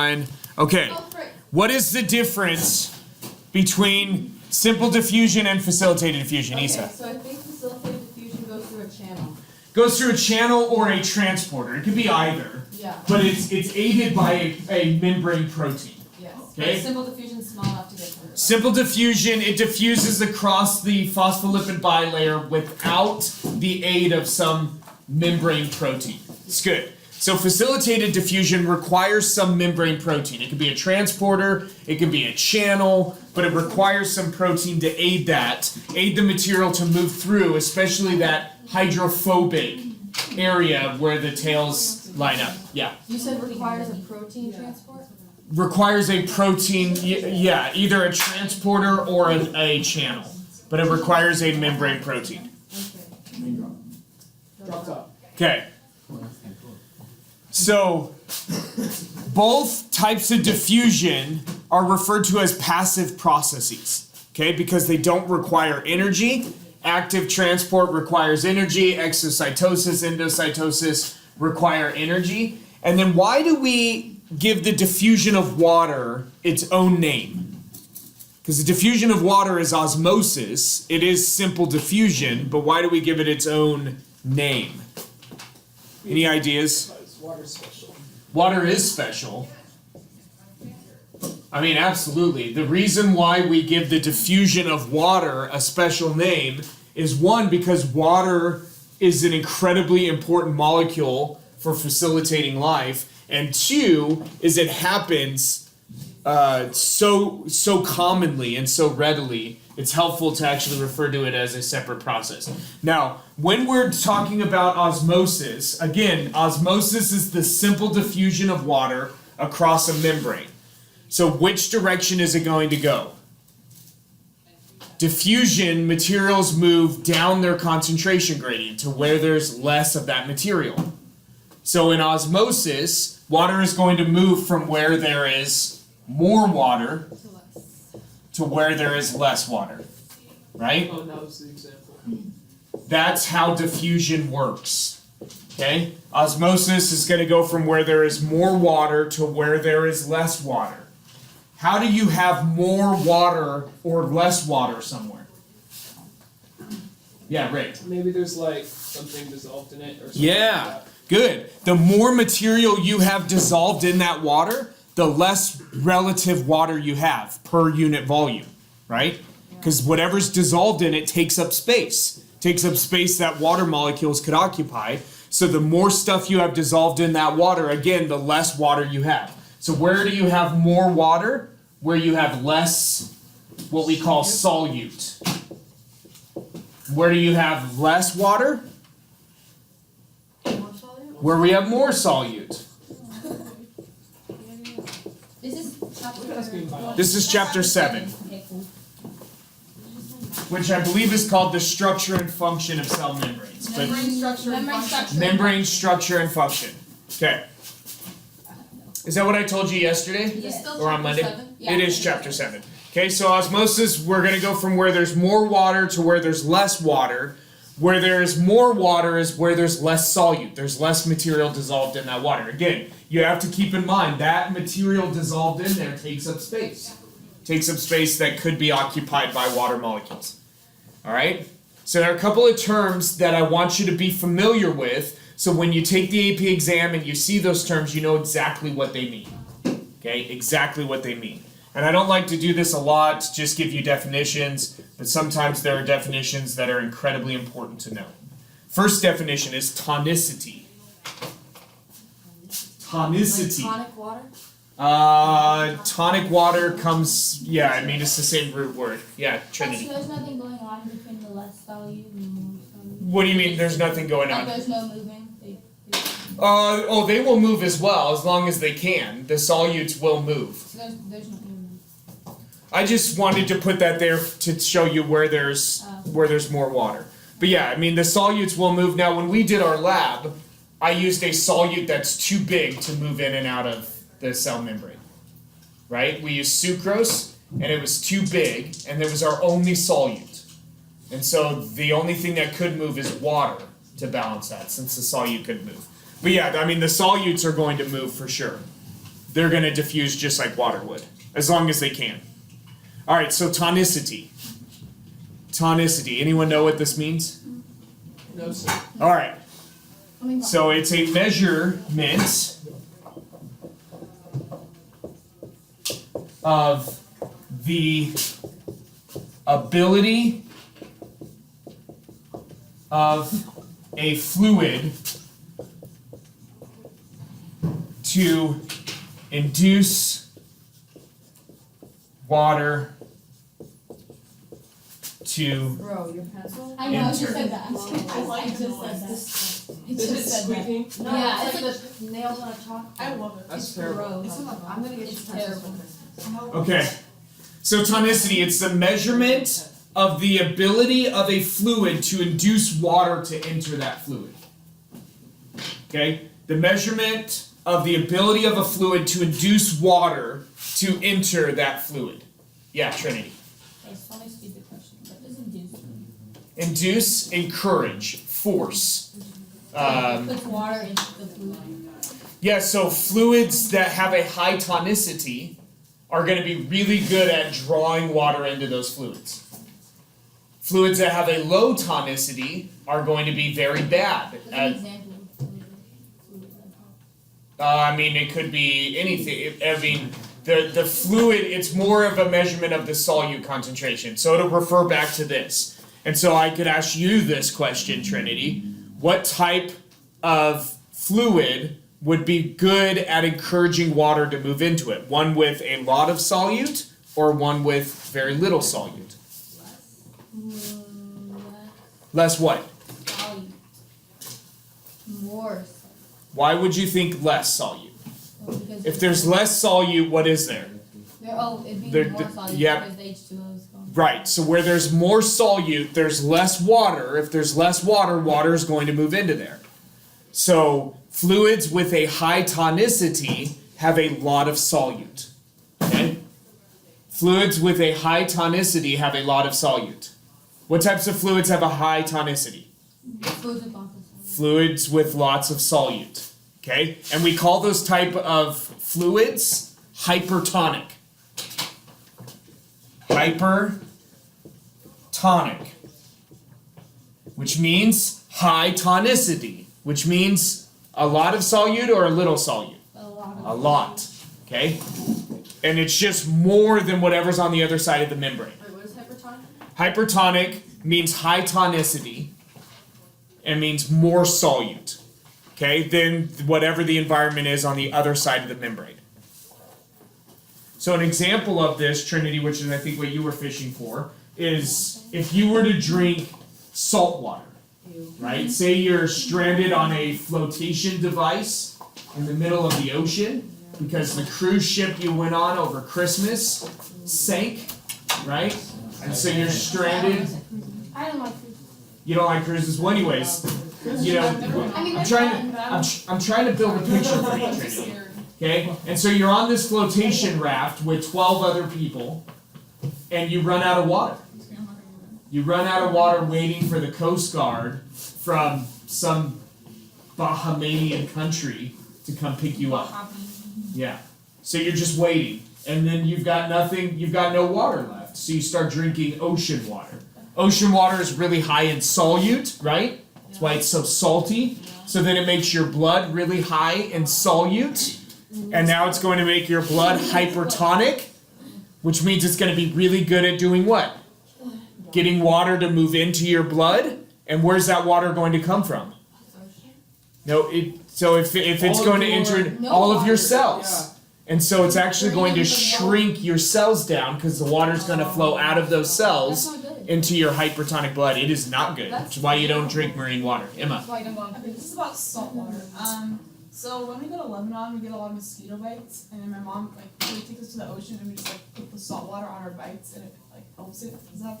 Okay, what is the difference between simple diffusion and facilitated diffusion, Isa? Okay, so I think facilitated diffusion goes through a channel. Goes through a channel or a transporter. It could be either. Yeah. But it's aided by a membrane protein. Yes. Okay. But simple diffusion is small enough to get through. Simple diffusion, it diffuses across the phospholipid bilayer without the aid of some membrane protein. It's good. So facilitated diffusion requires some membrane protein. It could be a transporter, it could be a channel, but it requires some protein to aid that, aid the material to move through, especially that hydrophobic area where the tails line up. Yeah. You said requires a protein transport? Requires a protein, yeah, either a transporter or a channel, but it requires a membrane protein. Okay. So, both types of diffusion are referred to as passive processes, okay, because they don't require energy. Active transport requires energy, exocytosis, endocytosis require energy. And then why do we give the diffusion of water its own name? Because the diffusion of water is osmosis, it is simple diffusion, but why do we give it its own name? Any ideas? Water's special. Water is special. I mean, absolutely. The reason why we give the diffusion of water a special name is one, because water is an incredibly important molecule for facilitating life, and two, is it happens so commonly and so readily. It's helpful to actually refer to it as a separate process. Now, when we're talking about osmosis, again, osmosis is the simple diffusion of water across a membrane. So which direction is it going to go? Diffusion, materials move down their concentration gradient to where there's less of that material. So in osmosis, water is going to move from where there is more water to where there is less water, right? Oh, that was the example. That's how diffusion works, okay? Osmosis is going to go from where there is more water to where there is less water. How do you have more water or less water somewhere? Yeah, Rick. Maybe there's like something dissolved in it or something. Yeah, like that. good. The more material you have dissolved in that water, the less relative water you have per unit volume, right? Because whatever's dissolved in it takes up space. Takes up space that water molecules could occupy. So the more stuff you have dissolved in that water, again, the less water you have. So where do you have more water? Where you have less, what we call solute. Where do you have less water? Where we have more solute. This is chapter 7, which I believe is called the structure and function of cell membranes. But membrane structure and function. Okay. Is that what I told you yesterday? Yes. Or on Monday? Yeah. It is chapter 7. Okay, so osmosis, we're going to go from where there's more water to where there's less water. Where there is more water is where there's less solute. There's less material dissolved in that water. Again, you have to keep in mind that material dissolved in there takes up space. Takes up space that could be occupied by water molecules. Alright? So there are a couple of terms that I want you to be familiar with, so when you take the AP exam and you see those terms, you know exactly what they mean. Okay? Exactly what they mean. And I don't like to do this a lot, just give you definitions, but sometimes there are definitions that are incredibly important to know. First definition is tonicity. Tonicity. Like tonic water? Tonic water comes, yeah, I mean, it's the same root word. Yeah, Trinity. So there's nothing going on between the less solute and more solute? What do you mean there's nothing going Like on? there's no moving? They will move as well, as long as they can. The solutes will move. So there's no moving. I just wanted to put that there to show you where there's more water. But yeah, I mean the solutes will move. Now when we did our lab, I used a solute that's too big to move in and out of the cell membrane. Right? We used sucrose and it was too big and it was our only solute. And so the only thing that could move is water to balance that since the solute could move. But yeah, I mean the solutes are going to move for sure. they're going to diffuse just like water would, as long as they can. All right, so tonicity. Tonicity. Anyone know what this means? No, sir. All right. So it's a measurement of the ability of a fluid to induce water to Bro, your pencil? I know, I just Enter. said that. I I just said know that. I Is it just said that. squeaking? No, Yeah, it's it's like the nails on a chalkboard. I love it. That's It's terrible. gross. It's not- I'm gonna get It's you pencils for terrible. Christmas. Okay. So tonicity, it's the measurement of the ability of a fluid to induce water to enter that fluid. Okay? The measurement of the ability of a fluid to induce water to enter that fluid. Yeah, Trinity. It's only a stupid question, but doesn't do something. Induce, encourage, force. Puts water into the fluid. Yeah, so fluids that have a high tonicity are going to be really good at drawing water into those fluids. Fluids that have a low tonicity are going to be very bad What's an at, example of fluid like that? I mean, it could be anything. I mean, the fluid, it's more of a measurement of the solute concentration. So it'll refer back to this. And so I could ask you this question, Trinity. What type of fluid would be good at encouraging water to move into it? One with a lot of solute or one with very little solute? Less what? Solute. More solute. Why would you think less solute? Well, because If there's less solute, what is there? it'd be there- more solute yeah. because the H2O is gone. Right, so where there's more solute, there's less water. If there's less water, water is going to move into there. So fluids with a high tonicity have a lot of solute. Okay? Fluids with a high tonicity have a lot of solute. What types of fluids have a high tonicity? Fluids with lots of solute. Fluids with lots of solute. Okay? And we call those type of fluids hypertonic. Hypertonic. Which means high tonicity. Which means a lot of solute or a little solute? A lot of A lot. Okay? And it's just more than whatever's on the other side of the membrane. Wait, what is hypertonic? Hypertonic means high tonicity and means more solute, okay, than whatever the environment is on the other side of the membrane. So an example of this, Trinity, which is I think what you were fishing for, is if you were to drink salt water, right? Say you're stranded on a flotation device in the middle of the ocean because the cruise ship you went on over Christmas sank, right? And so you're stranded. I don't like cruises. You don't like cruises, well, anyways. You know, I mean, I'm they're trying fun, to, but I'm trying to build a picture for you, Trinity. Okay, and so you're on this flotation raft with 12 other people, and you run out of water. You run out of water waiting for the Coast Guard from some Bahamian country to come pick you up. Yeah. So you're just waiting, and then you've got nothing, you've got no water left. So you start drinking ocean water. Ocean water is really high in solute, right? That's why it's so salty. So then it makes your blood really high in solute, and now it's going to make your blood hypertonic, which means it's going to be really good at doing what? Getting water to move into your blood. And where's that water going to come from? No, so if it's All going to of your- enter No all of your water. cells. And so it's actually going to shrink your cells down because the water's going to flow out of those That's cells not good. into your hypertonic blood. It is not good, which is why you don't drink marine water. Emma. That's why you don't go on Okay, cruises. this is about salt water. So when we go to Lebanon, we get a lot of mosquito bites, and then my mom she takes us to the ocean, and we just put the salt water on our bites, and it helps it. Is that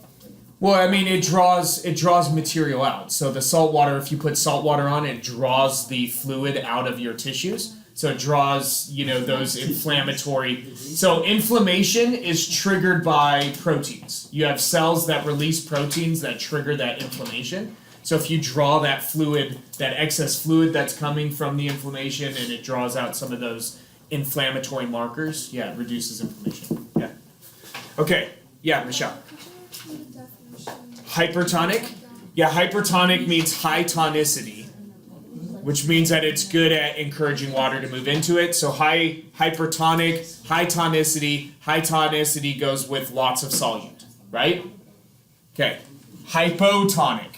Well, I mean, it draws material out. So the salt water, if you put salt water on, it draws the fluid out of your tissues. So it draws, those inflammatory. So inflammation is triggered by proteins. You have cells that release proteins that trigger that inflammation. So if you draw that fluid, that excess fluid that's coming from the inflammation, and it draws out some of those inflammatory markers. Yeah, it reduces inflammation. Yeah. Okay. Yeah, Michelle. Hypertonic? Yeah, hypertonic means high tonicity, which means that it's good at encouraging water to move into it. So hypertonic, high tonicity goes with lots of solute, right? Okay. Hypotonic.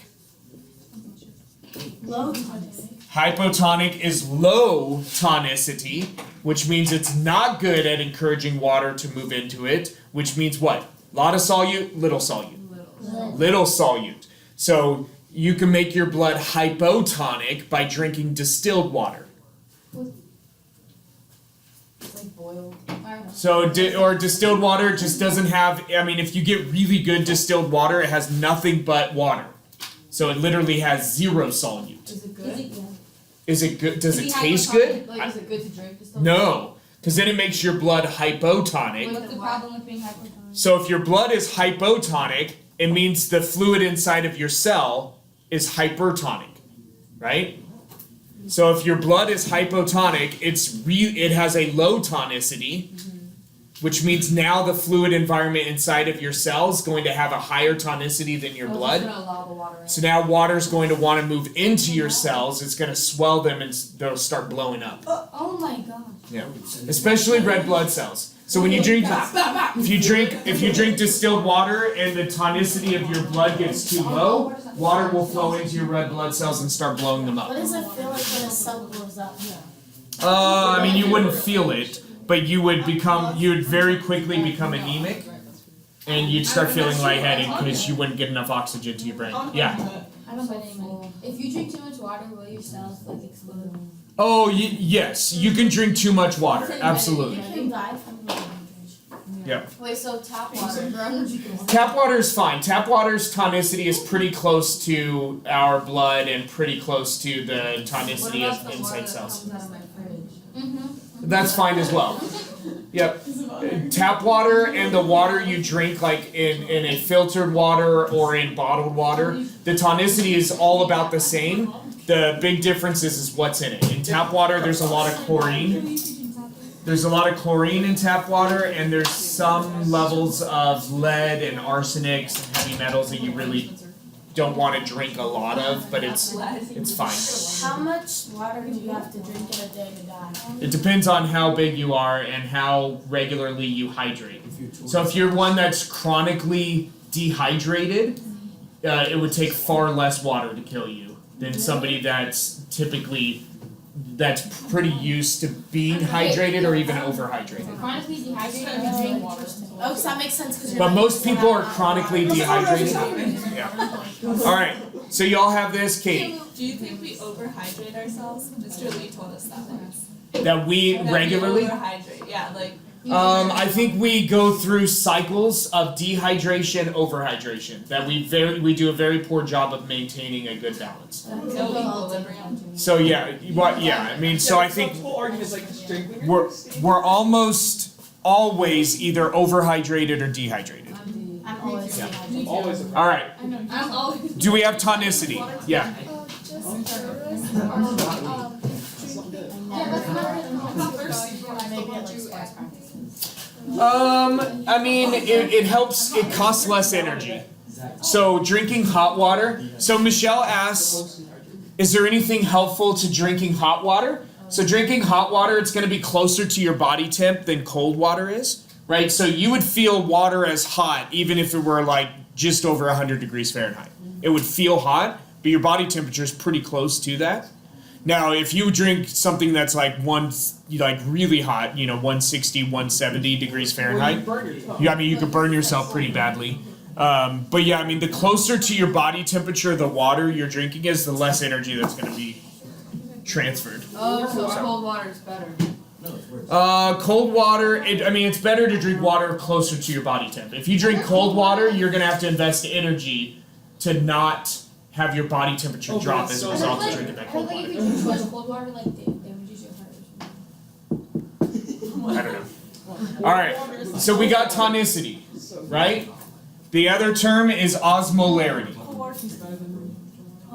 Low tonicity. Hypotonic is low tonicity, which means it's not good at encouraging water to move into it, which means what? Lot of solute, little solute. Little solute. So you can make your blood hypotonic by drinking distilled water. It's like boiled. So, or distilled water just doesn't have, I mean, if you get really good distilled water, it has nothing but water. So it literally has zero solute. Is it good? Is it good? Does Is it it taste hypotonic? good? Like, is it good to drink? Just don't No, because then it makes your blood hypotonic. What's the problem with being hypotonic? So if your blood is hypotonic, it means the fluid inside of your cell is hypertonic, right? So if your blood is hypotonic, it has a low tonicity, which means now the fluid environment inside of your cell is going to have a higher tonicity than your blood. It's gonna allow the water in. So now water is going to want to move into your cells. It's going to swell them and they'll start blowing up. Oh my gosh. Yeah, especially red blood cells. So when you drink, if you drink distilled water and the tonicity of your blood gets too low, water will flow into your red blood cells and start blowing them up. What does it feel like when a cell blows up? I mean, you wouldn't feel it, but you would very quickly become anemic, and you'd start feeling lightheaded because you wouldn't get enough oxygen to your brain. Yeah. I don't know. If you drink too much water, will your cells like explode? Oh, yes, you can drink too much water. Absolutely. You can die from dehydration. Yeah. Wait, so tap water. Tap water is fine. Tap water's tonicity is pretty close to our blood and pretty close to the tonicity of inside cells. Out of my fridge? That's fine as well. Yep. Tap water and the water you drink like in a filtered water or in bottled water, the tonicity is all about the same. The big difference is what's in it. In tap water, there's a lot of chlorine. There's a lot of chlorine in tap water, and there's some levels of lead and arsenic, some heavy metals that you really don't want to drink a lot of, but it's fine. How much water do you have to drink in a day to die? It depends on how big you are and how regularly you hydrate. So if you're one that's chronically dehydrated, it would take far less water to kill you than somebody that's pretty used to being hydrated or even overhydrated. Chronically dehydrated, you drink. Oh, so that makes sense because But most people are chronically dehydrated. Yeah. All right. So y'all have this, Kate. Do you think we overhydrate ourselves? Mr. Lee told us that once. That we regularly. Overhydrate, yeah, like. I think we go through cycles of dehydration, overhydration. That we do a very poor job of maintaining a good balance. No equilibrium. So yeah, I mean, so I think we're almost always either overhydrated or dehydrated. I'm always dehydrated. All right. I'm always. Do we have tonicity? Yeah. I mean, it helps. It costs less energy. So drinking hot water. So Michelle asks, is there anything helpful to drinking hot water? So drinking hot water, it's going to be closer to your body temp than cold water is, right? So you would feel water as hot even if it were like just over 100 degrees Fahrenheit. It would feel hot, but your body temperature is pretty close to that. Now, if you drink something that's like really hot, 160, 170 degrees Fahrenheit, you could burn yourself pretty badly. But yeah, I mean, the closer to your body temperature the water you're drinking is, the less energy that's going to be transferred. Oh, so cold water is better. Cold water, it's better to drink water closer to your body temp. If you drink cold water, you're going to have to invest energy to not have your body temperature drop as a result of drinking that cold I water. think if you drink too much cold water, like damages your heart. I don't know. Alright, so we got tonicity, right? The other term is osmolarity. Oh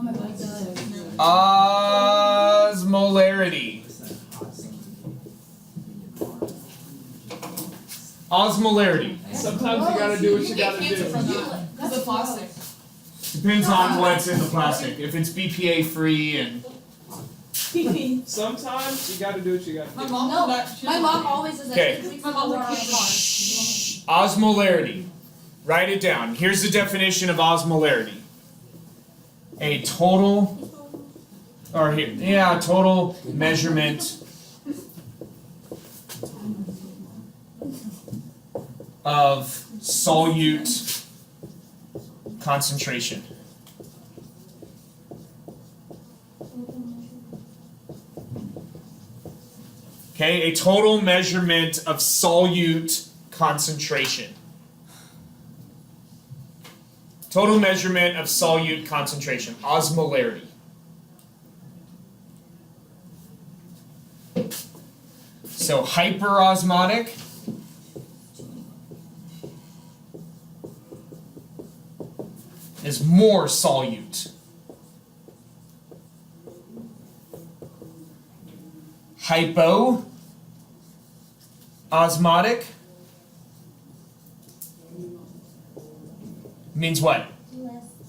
my god. Osmolarity. Osmolarity. Sometimes you gotta do what you gotta cancer do. from that. Because of plastic. Depends on what's in the plastic. If it's BPA free and Sometimes you gotta do what you gotta My do. mom No, did that. She my doesn't mom like it. always says Okay. that. My mom like can't osmolarity. Write it down. Here's the definition of osmolarity. A total, or here, yeah, total measurement of solute concentration. Okay, a total measurement of solute concentration. Total measurement of solute concentration, osmolarity. So hyperosmotic is more solute. Hypoosmotic means what?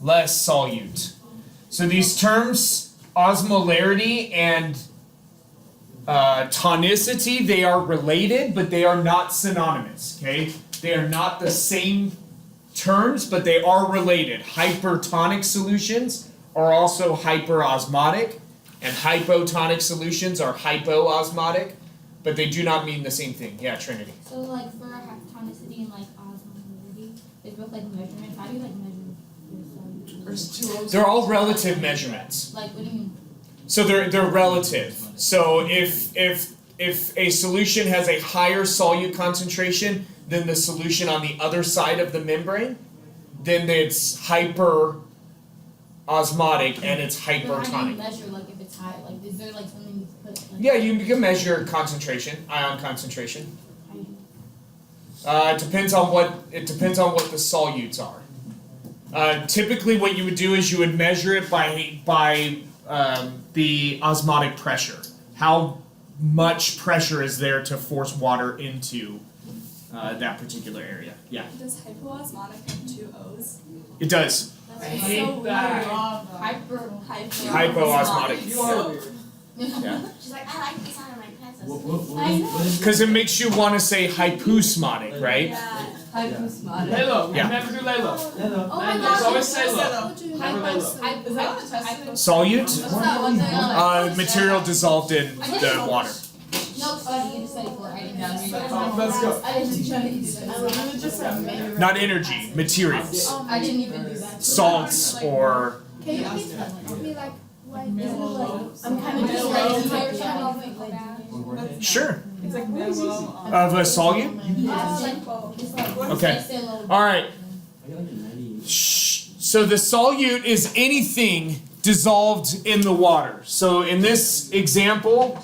Less solute. So these terms, osmolarity and tonicity, they are related, but they are not synonymous, okay? They are not the same terms, but they are related. Hypertonic solutions are also hyperosmotic, and hypotonic solutions are hypoosmotic, but they do not mean the same thing. Yeah, Trinity. So like for tonicity and like osmolarity, they both like measurements. How do you like measure your solute? There's two O's. They're all relative measurements. Like what do you mean? So they're relative. So if a solution has a higher solute concentration than the solution on the other side of the membrane, then it's hyperosmotic and it's But how do you hypertonic. measure like if it's high? Like is there like something you put? Like, Yeah, you can measure concentration, ion concentration. how you- It depends on what the solutes are. Typically, what you would do is you would measure it by the osmotic pressure. How much pressure is there to force water into that particular area? Yeah, Does hypoosmotic have two O's? it does. I hate that. Hypoosmotic. You are weird. Yeah, She's like, I like the sound of my pencils. I because it makes you want to say hypoosmotic, right? Yeah. Laylo. Yeah. Never do Laylo. Oh my Let's gosh. always say Lo. Never Laylo. Is that on the test? Solute, What's that one thing? material dissolved in the water. No, study. You just study for it. I didn't know. Let's go. I didn't try to do that. Not energy, materials, I didn't even do that. salts or Can you please tell me like I'm kind of just Middle like row. entire time of it. sure It's like mellow. of a solute. Okay. All right. Shh. So the solute is anything dissolved in the water. So in this example,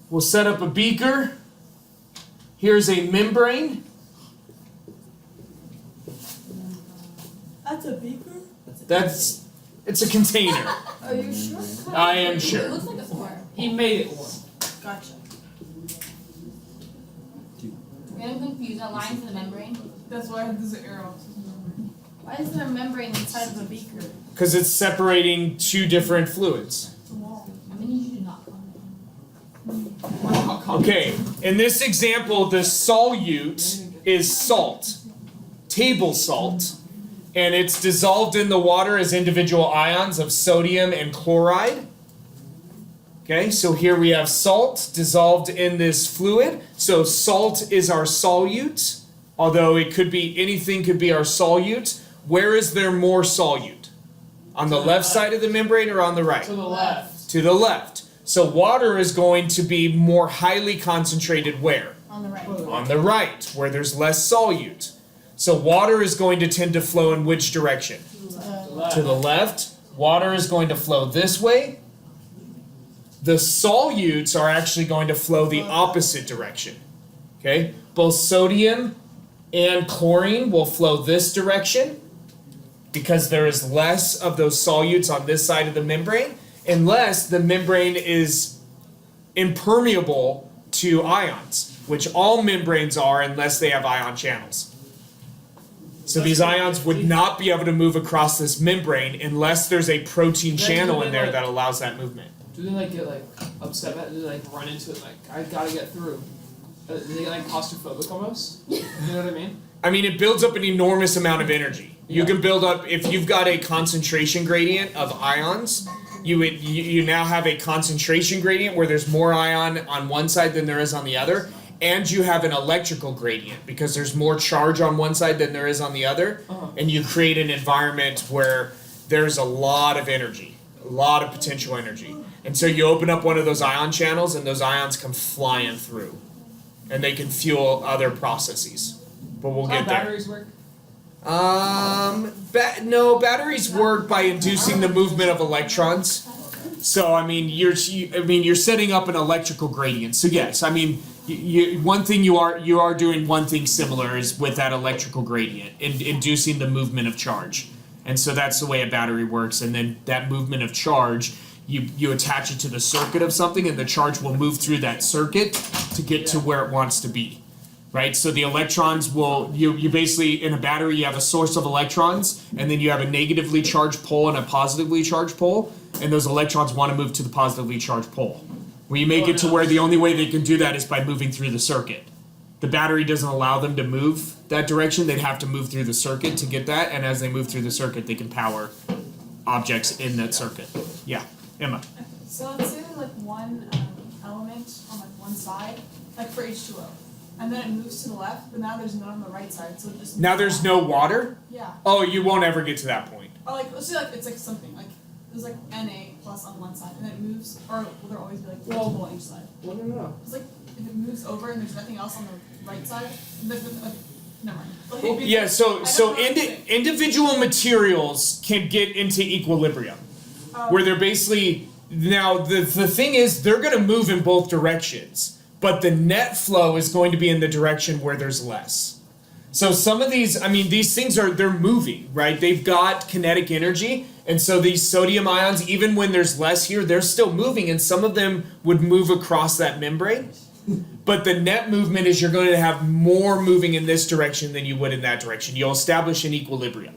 we'll set up a beaker. Here's a membrane. That's a beaker? It's a container. Are you sure? I am It sure. looks like a square. He made it one. Gotcha. I'm confused. That line's in the membrane. That's why there's an arrow. Why is there a membrane inside of a beaker? Because it's separating two different fluids. It's a wall. I'm gonna need you to not comment. Okay, in this example, the solute is salt, table salt, and it's dissolved in the water as individual ions of sodium and chloride. Okay, so here we have salt dissolved in this fluid. So salt is our solute, although it could be anything could be our solute. Where is there more solute? On the left side of the membrane or on the right? To the left. To the left. So water is going to be more highly concentrated where? On the right. On the right, where there's less solute. So water is going to tend to flow in which direction? To the left. Water is going to flow this way. The solutes are actually going to flow the opposite direction. Okay? Both sodium and chlorine will flow this direction because there is less of those solutes on this side of the membrane, unless the membrane is impermeable to ions. which all membranes are unless they have ion channels. So these ions would not be able to move across this membrane unless there's a protein Then channel do in they, there like- that allows that movement. Do they like get like upset about it? Do they like run into it like I gotta get through? Do they get like claustrophobic almost? You know what I mean? I mean, it builds up an enormous amount of energy. You can build up, if you've got a concentration gradient of ions, you now have a concentration gradient where there's more ion on one side than there is on the other, and you have an electrical gradient because there's more charge on one side than there is on the other, and you create an environment where there's a lot of energy, a lot of potential energy. And so you open up one of those ion channels and those ions come flying through, and they can fuel other processes. But we'll How get there. batteries work? No, batteries work by inducing the movement of electrons. So I mean, you're setting up an electrical gradient. So yes, I mean, one thing you are doing one thing similar is with that electrical gradient, inducing the movement of charge. And so that's the way a battery works. And then that movement of charge, you attach it to the circuit of something, and the charge will move through that circuit to get to where it wants to be. Right, so the electrons will, you basically, in a battery, you have a source of electrons, and then you have a negatively charged pole and a positively charged pole, and those electrons want to move to the positively charged pole. Where you make it to where the only way they can do that is by moving through the circuit. The battery doesn't allow them to move that direction, they'd have to move through the circuit to get that, and as they move through the circuit, they can power objects in that circuit. Yeah, Emma. So let's say there's like one element on like one side, like for H2O. And then it moves to the left, but now there's none on the right side, so it just Now there's no water? Yeah. Oh, you won't ever get to that point. Or like let's say like it's like something like there's like Na plus on one side and then it moves, or will there always be like multiple on each side? Well, no. It's like if it moves over and there's nothing else on the right side, never mind. Like, Well, yeah, so individual materials can get into equilibrium. Where they're basically, now the thing is they're going to move in both directions, but the net flow is going to be in the direction where there's less. So some of these, I mean, these things they're moving, right? They've got kinetic energy, and so these sodium ions, even when there's less here, they're still moving, and some of them would move across that membrane. But the net movement is you're going to have more moving in this direction than you would in that direction. You'll establish an equilibrium.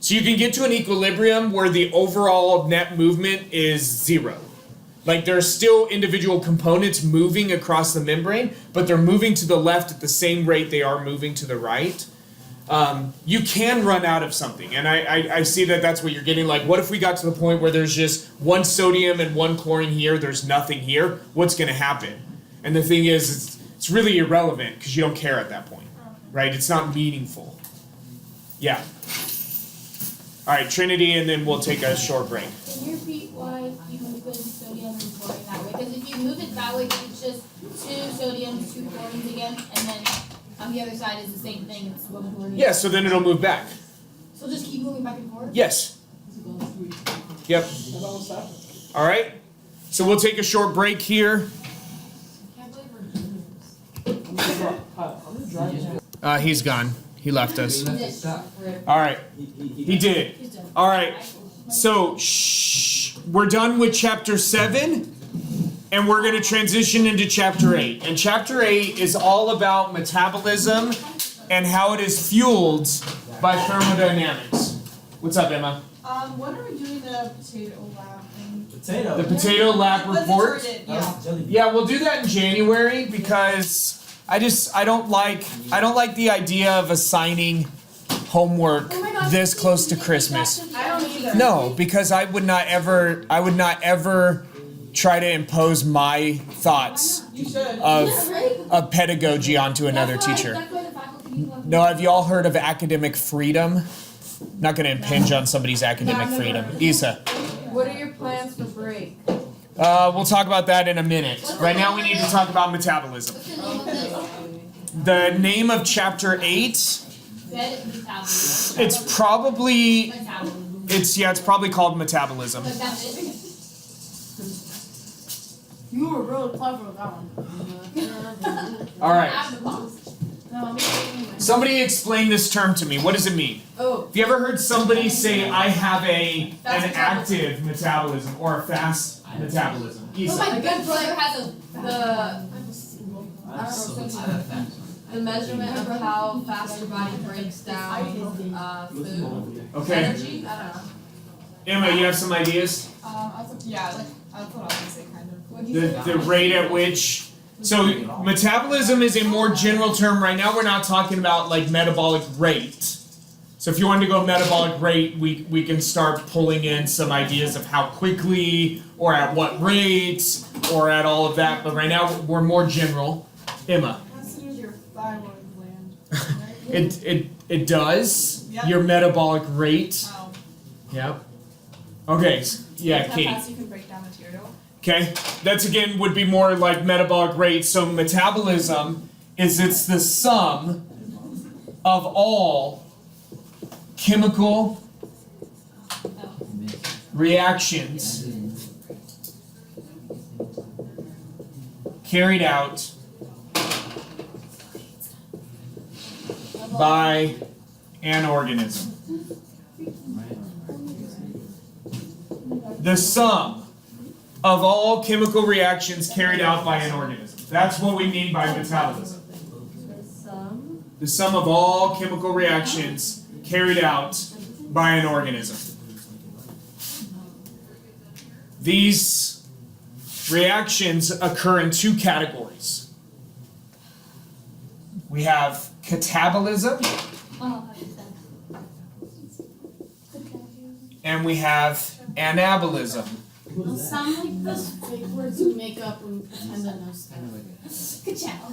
So you can get to an equilibrium where the overall net movement is zero. Like there are still individual components moving across the membrane, but they're moving to the left at the same rate they are moving to the right. You can run out of something, and I see that that's what you're getting. Like, what if we got to the point where there's just one sodium and one chlorine here, there's nothing here? What's going to happen? And the thing is, it's really irrelevant because you don't care at that point, right? It's not meaningful. Yeah. All right, Trinity, and then we'll take a short break. Can you repeat why you move it sodium and chlorine that way? Because if you move it that way, it's just 2 sodiums, 2 chlorines again, and then on the other side is the same thing. It's 1 chlorine. Yeah, so then it'll move back. So just keep moving back and forth? Yes. Yep. All right. So we'll take a short break here. I can't believe we're He's gone. He left us. this. All right. He did. He's done. All right. So, we're done with chapter 7, and we're going to transition into chapter 8. And chapter 8 is all about metabolism and how it is fueled by thermodynamics. What's up, Emma? When are we doing the potato lab thing? Potato. The potato lab What's report? it worded? Yeah. Yeah, we'll do that in January because I don't like the idea of assigning homework Oh my gosh, this close to you can Christmas. do that to the I don't either. No, because I would not ever try to impose my thoughts You should. of pedagogy onto another teacher. That's why the faculty love No, have you all heard of academic freedom? I'm not going to impinge on somebody's academic freedom. Isa. What are your plans for break? We'll talk about that in a minute. Right now we need to talk about metabolism. What's the name of this? The name of chapter 8, Metabolism. it's probably Metabolism. it's probably called metabolism. But that's it. You were really clever with that one. All right. Out of the box. No, I'm anyway. Somebody explain this term to me. What does it mean? Oh, Have you ever heard somebody say, I have an active metabolism or a fast metabolism? Oh Isa. my good brother has a the The measurement of how fast your body breaks down food. Okay. Energy? I don't know. Emma, you have some ideas? Yeah, like that's what I was gonna say, kind of. The rate at which. So metabolism is a more general term. Right now we're not talking about like metabolic rate. So if you wanted to go metabolic rate, we can start pulling in some ideas of how quickly or at what rates or at all of that. But right now we're more general. Emma. It has to do with your thyroid gland. Right? It does. Yep. Your metabolic rate. Oh. Yep. Okay. Yeah, How Katie. fast you can break down material. Okay, that's again would be more like metabolic rate. So metabolism it's the sum of all chemical reactions carried out by an organism. The sum of all chemical reactions carried out by an organism. That's what we mean by metabolism. The sum of all chemical reactions carried out by an organism. These reactions occur in two categories. We have catabolism and we have anabolism. Those sound like those fake words we make up when we pretend to know stuff. Good job.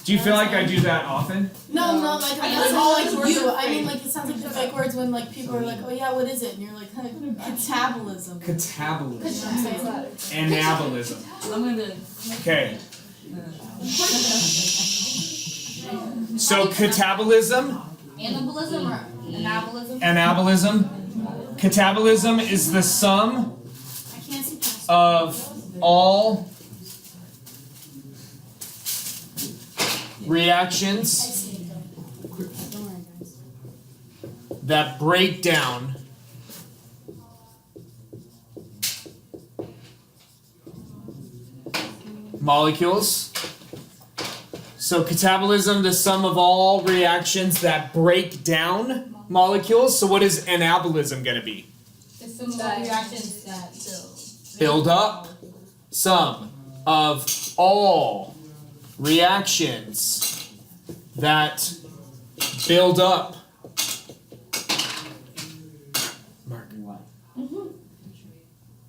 Do you feel like I do that often? No, not like I know that's it's all like like words you. are I mean, fake. like it sounds like the fake words when like people are like, oh yeah, what is it? And you're like, catabolism. Catabolism. Anabolism. I'm gonna. Okay. So catabolism, Anabolism or anabolism? anabolism. Catabolism is the sum I can't see past. of all reactions I see it though. Don't worry, guys. that break down molecules. So catabolism, the sum of all reactions that break down molecules. So what is anabolism going to be? The sum of all reactions that Build up sum of all reactions that build up. Mark.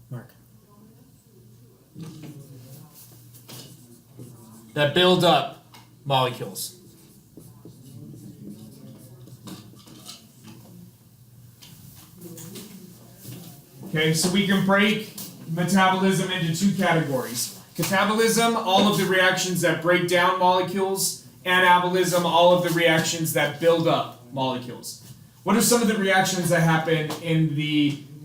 Mark. That build up molecules. Okay, so we can break metabolism into two categories. Catabolism, all of the reactions that break down molecules. Anabolism, all of the reactions that build up molecules. What are some of the reactions that happen in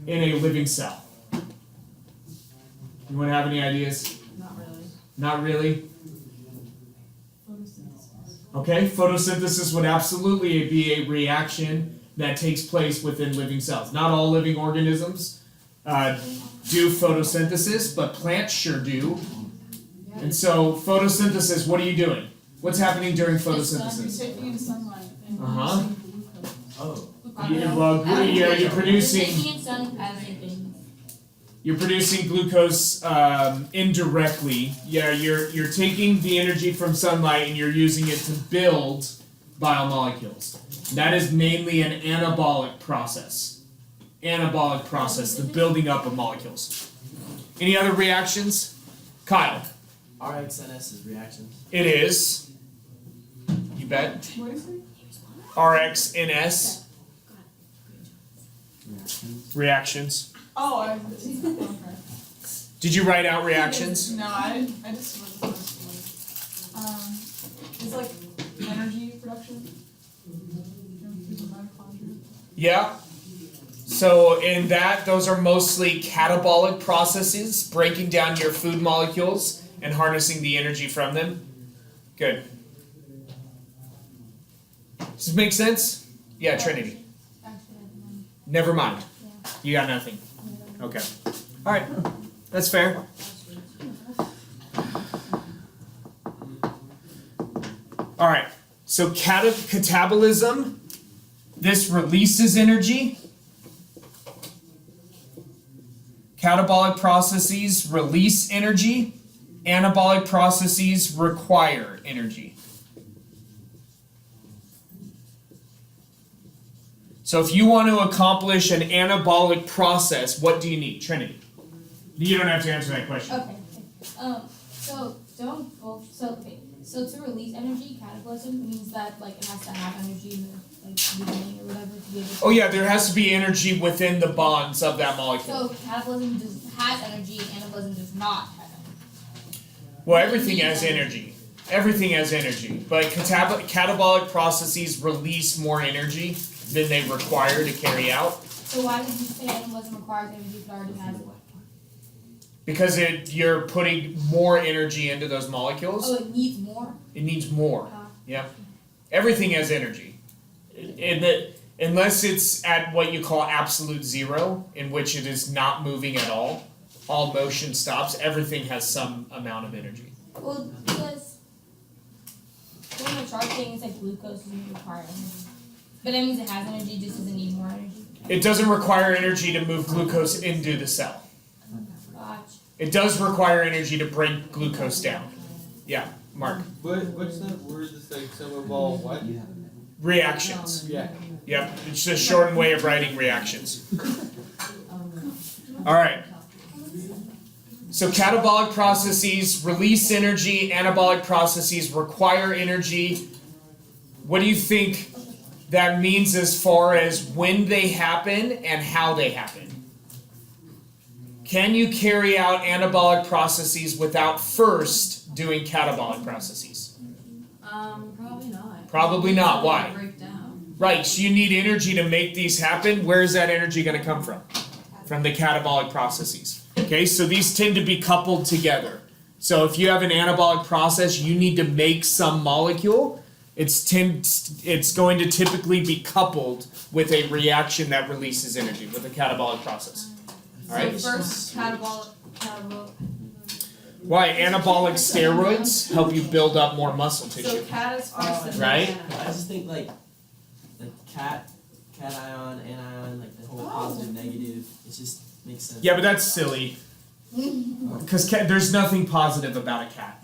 a living cell? You want to have any ideas? Not really. Not really? Photosynthesis. Okay, photosynthesis would absolutely be a reaction that takes place within living cells. Not all living organisms do photosynthesis, but plants sure do. And so photosynthesis, what are you doing? What's happening during You're photosynthesis? taking in sunlight and Uh-huh. producing glucose. You're producing taking in sun as a thing. you're producing glucose indirectly. Yeah, you're taking the energy from sunlight and you're using it to build biomolecules. That is mainly an anabolic process. Anabolic process, the building up of molecules. Any other reactions? Kyle. RxNS is reactions. It is. You bet. What is it? RxNS. Reactions. Oh, okay. Did you write out reactions? No, I just wrote the first one. It's like energy production. Through the mitochondria. Yeah. So in that, those are mostly catabolic processes, breaking down your food molecules and harnessing the energy from them. Good. Does this make sense? Yeah, Trinity. Never mind. You got nothing. Okay. All right. That's fair. Alright, so catabolism, this releases energy. Catabolic processes release energy. Anabolic processes require energy. So if you want to accomplish an anabolic process, what do you need? Trinity. You don't have to answer that question. Okay. So to release energy, catabolism means that like it has to have energy in the beginning or whatever to be able to. Oh yeah, there has to be energy within the bonds of that molecule. So catabolism has energy and anabolism does not have energy. Well, everything has energy. Everything has energy, but catabolic processes release more energy than they require to carry out. So why did you say anabolism requires energy if it already has it? Because you're putting more energy into those molecules. Oh, it needs more? It needs more. Yep. Everything has energy. Unless it's at what you call absolute zero, in which it is not moving at all motion stops, everything has some amount of energy. Well, because when the chart saying it's like glucose doesn't require energy. But that means it has energy, just doesn't need more energy. It doesn't require energy to move glucose into the cell. Gotcha. It does require energy to break glucose down. Yeah, Mark. What's that word that's like some of all what? Reactions. Yeah. Yep, it's just a shortened way of writing reactions. Alright. So catabolic processes release energy, anabolic processes require energy. What do you think that means as far as when they happen and how they happen? Can you carry out anabolic processes without first doing catabolic processes? Probably not. Probably not. Why? Break down. Right, so you need energy to make these happen. Where is that energy going to come from? From the catabolic processes. Okay, so these tend to be coupled together. So if you have an anabolic process, you need to make some molecule. It's going to typically be coupled with a reaction that releases energy, with a catabolic process. Alright? So first catabolic. Why? Anabolic steroids help you build up more muscle So tissue. cat is first and Right? then I just think like cation, anion, like the whole positive, negative, it just makes sense. Yeah, but that's silly. Because there's nothing positive about a cat.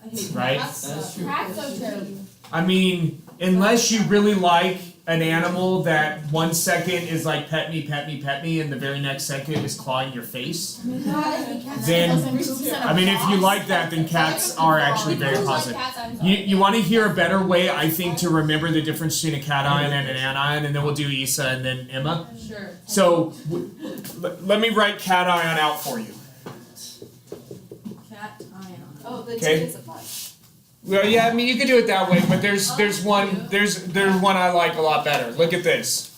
I hate Right? That's true. That's so true. I mean, unless you really like an animal that 1 second is like pet me, and the very next second is clawing your face, then, I mean, if you like that, then cats are actually very positive. You want to hear a better way, I think, to remember the difference between a cation and an anion, and then we'll do Isa and then Emma. Sure. So, let me write cation out for you. Cat ion. Oh, the T Okay. is a plus. Well, yeah, I mean, you could do it that way, but there's one I like a lot better. Look at this.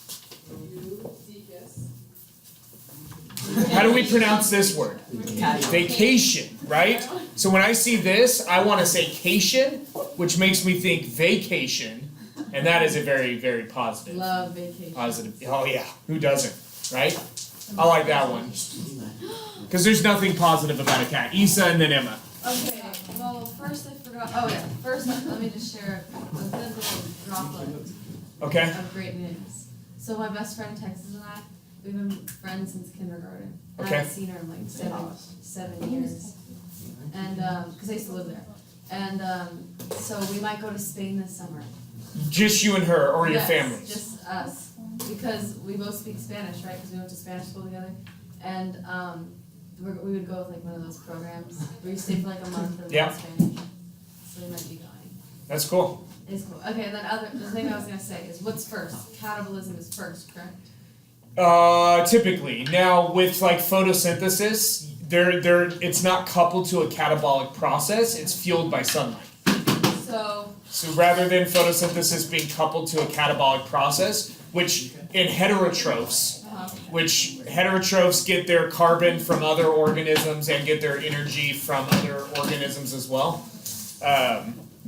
How do we pronounce this word? Vacation, right? So when I see this, I want to say cation, which makes me think vacation, and that is a very, very positive. Love vacation. Positive. Oh yeah, who doesn't, right? I like that one. Because there's nothing positive about a cat. Isa and then Emma. Okay, well, first I forgot. Oh yeah, first let me just share a good little droplet Okay? of great news. So my best friend Texas and I, we've been friends since kindergarten. I Okay. haven't seen her in like seven years, and because I used to live there, and so we might go to Spain this summer. Just you and her, or your Yes, family? just us, because we both speak Spanish, right? Because we went to Spanish school together, and we would go with like one of those programs where you stay for like a month and Yeah. learn Spanish. So we might be going. That's cool. It's cool. Okay, and then the thing I was gonna say is what's first? Catabolism is first, correct? Typically. Now, with like photosynthesis, it's not coupled to a catabolic process, it's fueled by sunlight. So rather than photosynthesis being coupled to a catabolic process, which in heterotrophs, which heterotrophs get their carbon from other organisms and get their energy from other organisms as well,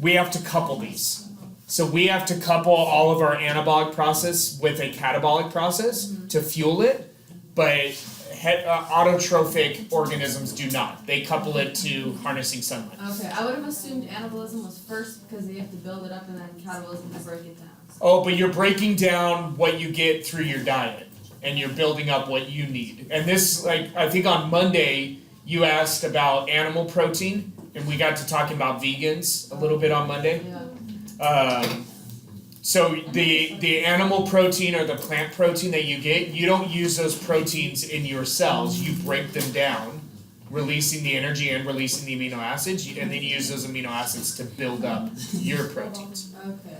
we have to couple these. So we have to couple all of our anabolic process with a catabolic process to fuel it, but autotrophic organisms do not. They couple it to harnessing sunlight. Okay, I would have assumed anabolism was first because you have to build it up and then catabolism to break it down. Oh, but you're breaking down what you get through your diet, and you're building up what you need. And this, like, I think on Monday you asked about animal protein, and we got to talking about vegans a little bit on Monday. Yeah. So the animal protein or the plant protein that you get, you don't use those proteins in your cells. You break them down, releasing the energy and releasing the amino acids, and then you use those amino acids to build up your proteins. Okay.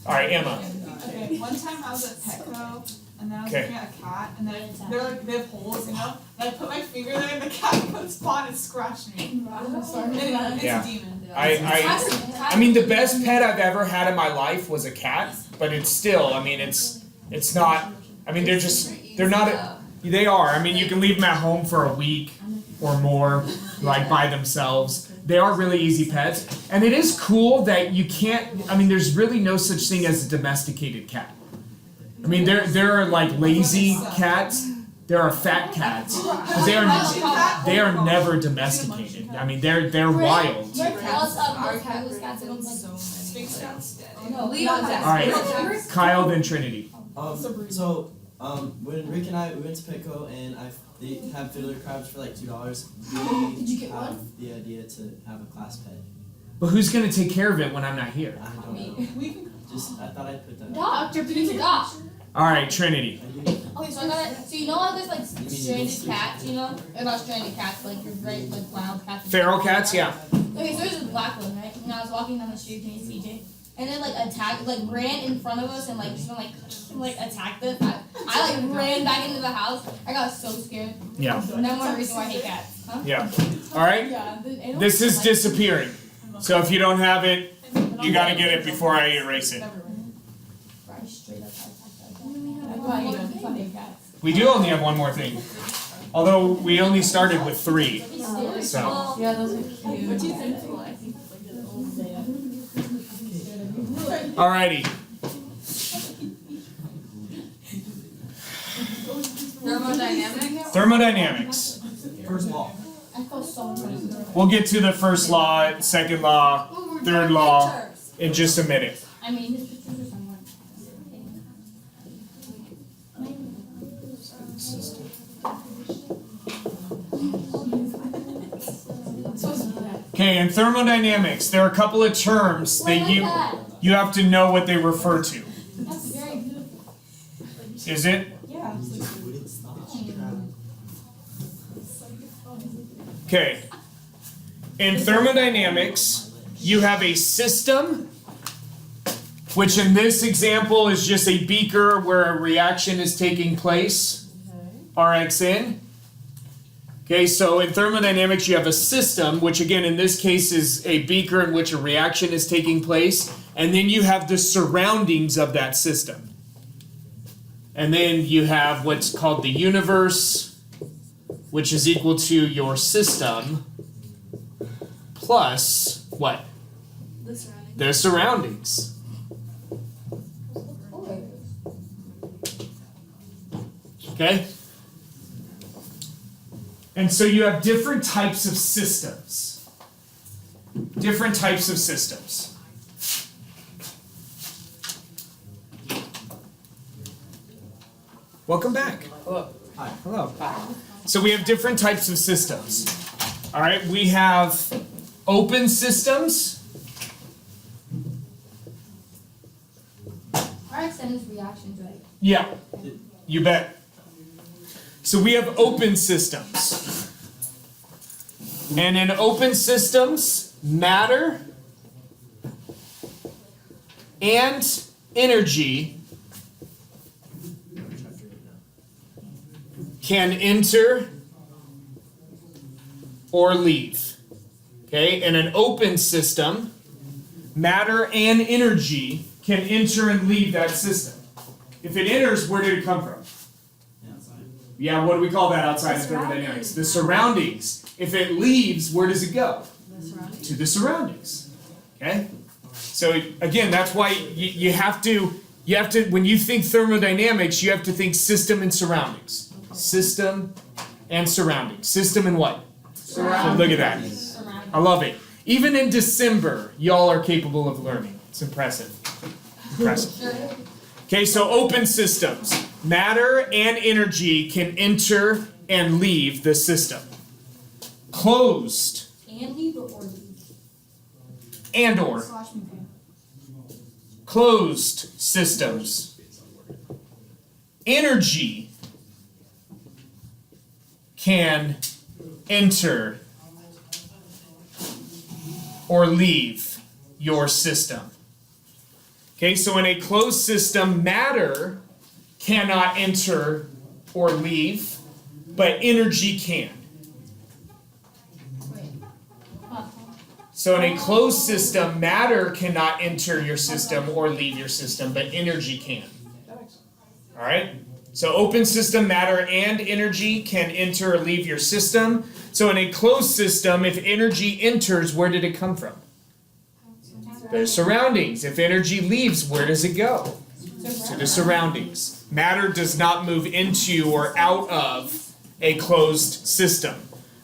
All right, Emma. Okay, one time I was at Petco, and then I was Okay. looking at a cat, and then they have holes, you know, and I put my finger there, and the cat put spawn and scratched me. It's Yeah. a demon. I mean, the best pet I've ever had in my life was a cat, but it's still, I mean, it's not, I mean, they're not, they are. I mean, you can leave them at home for a week or more, like by themselves. They are really easy pets, and it is cool that you can't, I mean, there's really no such thing as a domesticated cat. I mean, there are like lazy cats, there are fat cats, but they are never domesticated. I mean, they're wild. Sphinx cats. No, Leon All right, Kyle, then Trinity. When Rick and I we went to Petco and they have fiddler crabs for like $2, we Did you get have one? the idea to have a class pet. But who's gonna take care of it when I'm not here? I don't know. Just I thought I'd put that. Doctor, produce a dog. All right, Trinity. Okay, so so you know all those like stranded cats, you know? Or not stranded cats, like your great like wild cats. Feral cats, yeah. Okay, so there's this black one, right? And I was walking down the street to CJ, and then like ran in front of us and like just like attacked us. I like ran back into the house. I got so scared. Yeah. And that's one reason why I hate cats. Huh? Yeah. All right. Yeah. This is disappearing. So if you don't have it, you gotta get it before I erase it. Straight up attacked that. That's why you don't hate cats. We do only have one more thing. Although we only started with 3. So. Yeah, those are cute. What do you think? Alrighty. Thermodynamics? Thermodynamics. First law. I feel so much. We'll get to the first law, second law, third law in just a minute. I mean, his pictures are somewhere. Okay, in thermodynamics, there are a couple of terms that you have to know what they refer to. That's very beautiful. Is it? Yeah. Wouldn't stop. Okay. In thermodynamics, you have a system, which in this example is just a beaker where a reaction is taking place, Rxn. Okay, so in thermodynamics you have a system, which again in this case is a beaker in which a reaction is taking place, and then you have the surroundings of that system. And then you have what's called the universe, which is equal to your system plus what? The surroundings. Okay? And so you have different types of systems. Different types of systems. Welcome back. Hello. Hi. Hello. So we have different types of systems. All right, we have open systems. Rxn is reactions, right? Yeah, you bet. So we have open systems. And in open systems, matter and energy can enter or leave. Okay, in an open system, matter and energy can enter and leave that system. If it enters, where did it come from? Yeah, what do we call that outside of thermodynamics? The surroundings. If it leaves, where does it go? To the surroundings. Okay? So again, that's why you have to, when you think thermodynamics, you have to think system and surroundings. System and surroundings. System and what? Surroundings. Look at that. I love it. Even in December, y'all are capable of learning. It's impressive. Impressive. Okay, so open systems. Matter and energy can enter and leave the system. Closed And leave or leave? and or Slash me too. closed systems. Energy can enter or leave your system. Okay, so in a closed system, matter cannot enter or leave, but energy can. So in a closed system, matter cannot enter your system or leave your system, but energy can. Alright? So open system, matter and energy can enter or leave your system. So in a closed system, if energy enters, where did it come from? The surroundings. If energy leaves, where does it go? To the surroundings. Matter does not move into or out of a closed system.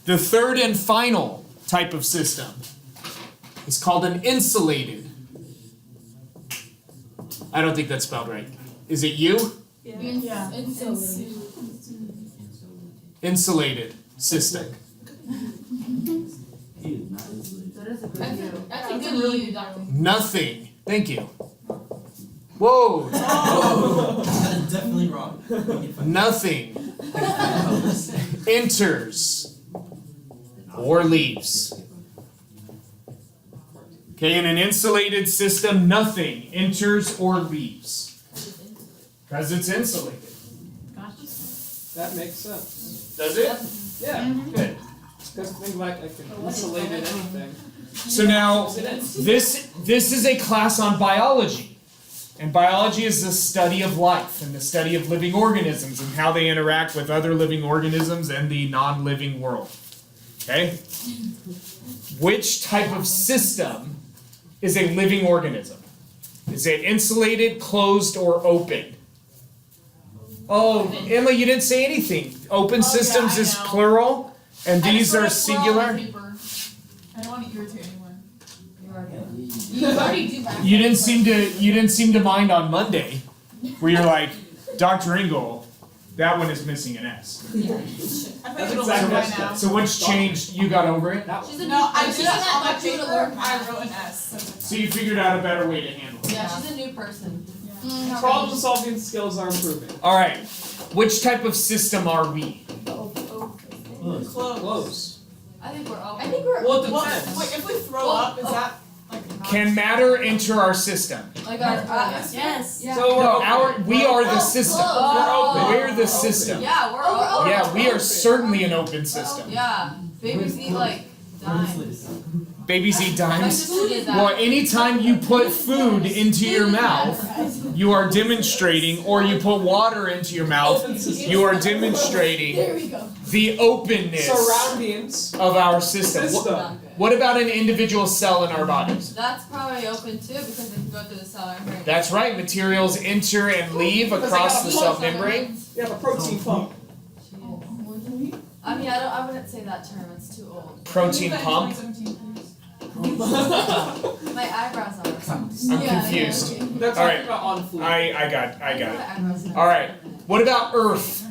The third and final type of system is called an insulated. I don't think that's spelled right. Is it you? Yeah. Insulated system. He is not insulated. That is a good view. That's a good really doctor. Nothing. Thank you. Whoa. Oh, that is definitely wrong. Nothing enters or leaves. Okay, in an insulated system, nothing enters or leaves. Because it's insulated. That makes sense. Does it? Yeah. Good. Because think like I can insulate anything. So now, this is a class on biology. And biology is the study of life and the study of living organisms and how they interact with other living organisms and the non-living world. Okay? Which type of system is a living organism? Is it insulated, closed, or open? Oh, Emma, you didn't say anything. Open systems is know. plural, and I just these wrote are a plural on singular. paper. I don't want to irritate anyone. You are good. You already do that. You didn't seem to mind on Monday, where you're like, Dr. Engel, that one is missing an S. I think That's it'll exactly learn by what- now. So what's changed? You got over it? That She's a new No, I person. did that on my She's paper. to learn I math. wrote an S. So you figured out a better way to handle it. Yeah, she's a new person. problem solving skills are improving. All right. Which type of system are we? Close. Close. I think we're all. I think we're. Well, it Well, depends. wait, if we throw up, is that like not? Can matter enter our system? Like our. Yes. Yeah. So No, we are the Oh, system. close. We're the system. Yeah, we're Oh, we're all. open. Yeah, we are certainly an open system. Yeah, babies eat like dimes. Babies eat My dimes. sister did that. Well, anytime you put food into your mouth, you are demonstrating, or you put water into your mouth, you are demonstrating There we go. the openness surroundings. of our system. System. What about an individual cell in our bodies? That's probably open too because they can go through the cell membrane. That's right, materials enter and leave across the cell membrane. You have a protein pump. I mean, I wouldn't say that term. It's too old. Protein pump. 2017, please. My eyebrows are. I'm confused. That's All talking right. about on fleek. I got it. My eyebrows are. All right. What about Earth?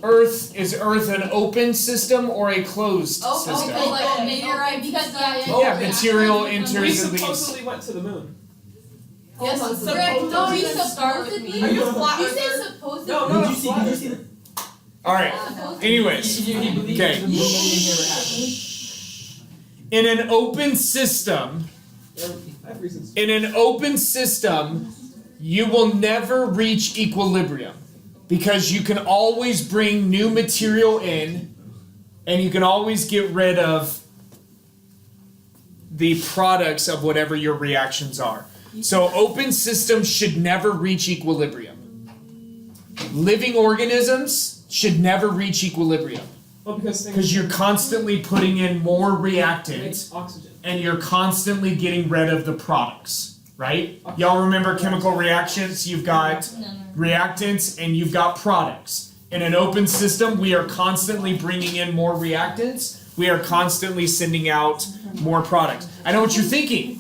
Is Earth an open system or a closed Oh, system? okay, like meteorite Because Yeah, material We enters and leaves. supposedly went to the moon. Yes, Supposedly. Greg, no, you Start with supposedly. me. Are you a flat You say earther? supposedly. No, no, Did you see? Did you see that? All right. Anyways, He believes Okay. the moon landing never happened. in an open system, I have reasons. you will never reach equilibrium because you can always bring new material in and you can always get rid of the products of whatever your reactions are. So open systems should never reach equilibrium. Living organisms should never reach equilibrium Well, because because you're constantly putting in more reactants makes oxygen. and you're constantly getting rid of the products, right? Y'all remember chemical reactions? You've got reactants and you've got products. In an open system, we are constantly bringing in more reactants. We are constantly sending out more products. I know what you're thinking,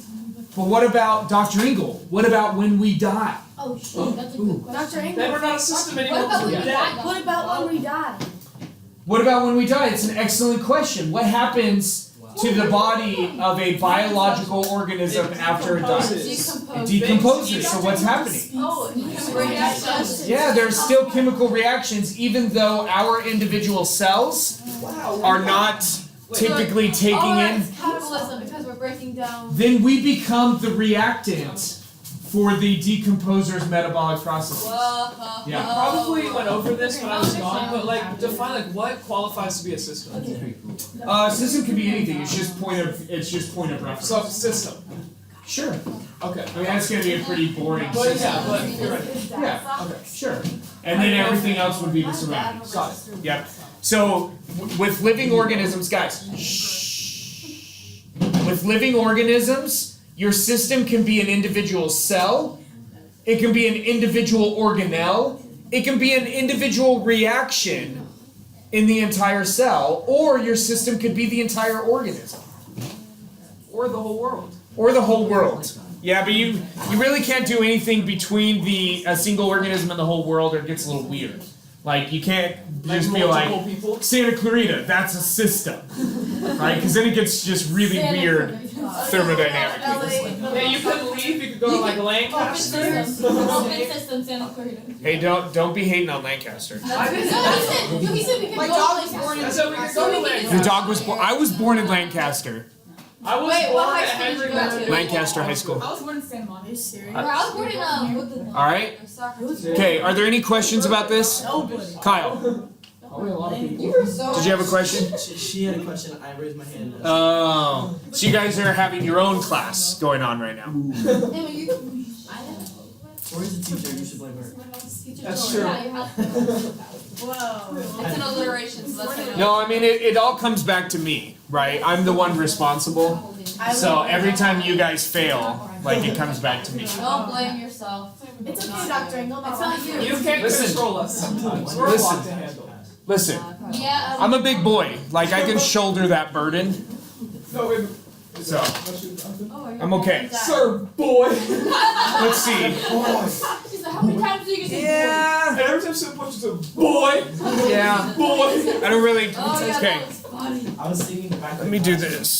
but what about Dr. Engel? What about when we die? Oh shoot, that's a good question. Dr. Engel. Then we're not a system What anymore. about when we Yeah. die? What about when we die? What about when we die? It's an excellent question. What happens to the body of a biological organism after it dies? It decomposes. So what's happening? Oh, reactions. Yeah, there's still chemical reactions, even though our individual cells are not typically taking Oh, in. it's catabolism because we're breaking down. Then we become the reactant for the decomposers metabolic processes. We Yeah. probably went over this when I was gone, but like define like what qualifies to be a system. System can be anything. It's just point of reference. So system. Sure. Okay. I mean that's gonna be a pretty boring But system. yeah, but you're right. Yeah. Okay. Sure. And then everything else would be the surroundings. Got it. Yep. So with living organisms, guys. Shh. With living organisms, your system can be an individual cell. It can be an individual organelle. It can be an individual reaction in the entire cell, or your system could be the entire organism. Or the whole world. Or the whole world. Yeah, but you really can't do anything between a single organism and the whole world, or it gets a little weird. Like you can't just be like multiple people. Santa Clarita, that's a system, right? Because then it gets just really weird thermodynamically. Yeah, you could leave. You could go to like Open Lancaster. system. Open system, Santa Clarita. Hey, don't be hating on Lancaster. I didn't. No, he said we could My go dog to was born in. I said we could go to Lancaster. Your dog was born. I was born in Lancaster, I was Wait, born what high at school did you Henry go to? Mountain. Lancaster High School. I was born in San Juan. Are you serious? Bro, I was born in Woodland. All right. Soccer. Okay. Are there any questions about this? Nobody. Kyle, Probably a lot of people. You were so. did you have a question? She had a question. I raised my hand. Oh, so you guys are having your own class going on right now. Anyway, you. Where's the teacher? You should blame her. That's true. Yeah, you have to. Whoa. It's an alliteration, so that's why I know. No, I mean it all comes back to me, right? I'm the one responsible. So every time you guys fail, like it comes back to me. Don't blame yourself. It's okay, Dr. Engel. It's not you. You can't Listen. control us sometimes. We're a Listen. lot to handle. Listen, Yeah. I'm a big boy. Like I can shoulder that burden. No, wait. So Oh, are you I'm okay. Sir, boy. Let's see. She's like, how many times do you get to Yeah. And every time someone pushes a boy, Yeah. boy. I don't really. Oh, yeah, Okay. that was funny. I was thinking back. Let me do this.